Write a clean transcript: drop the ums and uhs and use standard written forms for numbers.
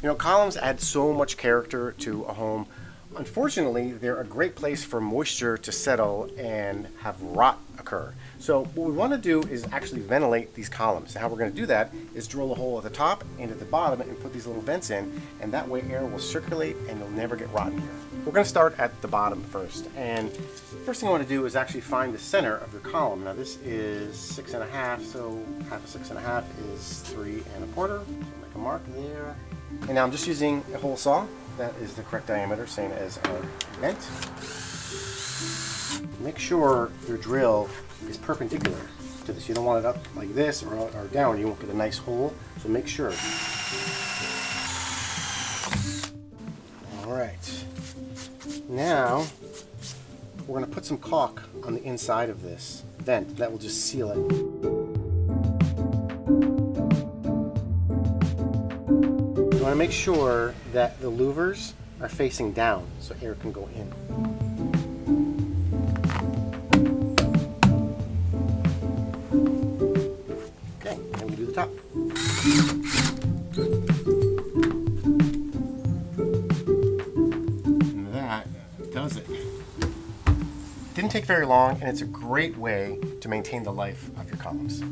You know, columns add so much character to a home. Unfortunately, they're a great place for moisture to settle and have rot occur. So what we want to do is actually ventilate these columns. And how we're going to do that is drill a hole at the top and at the bottom and put these little vents in, and that way air will circulate and you'll never get rot in here. We're going to start at the bottom first, and first thing I want to do is actually find the center of your column. Now this is 6.5, so half of 6.5 is 3.25. So make a mark there. And now I'm just using a hole saw. That is the correct diameter, same as our vent. Make sure your drill is perpendicular to this. You don't want it up like this or down. You won't get a nice hole, so make sure. All right. Now, we're going to put some caulk on the inside of this vent. That will just seal it. You want to make sure that the louvers are facing down so air can go in. Okay, and we do the top. And that does it. Didn't take very long, and it's a great way to maintain the life of your columns.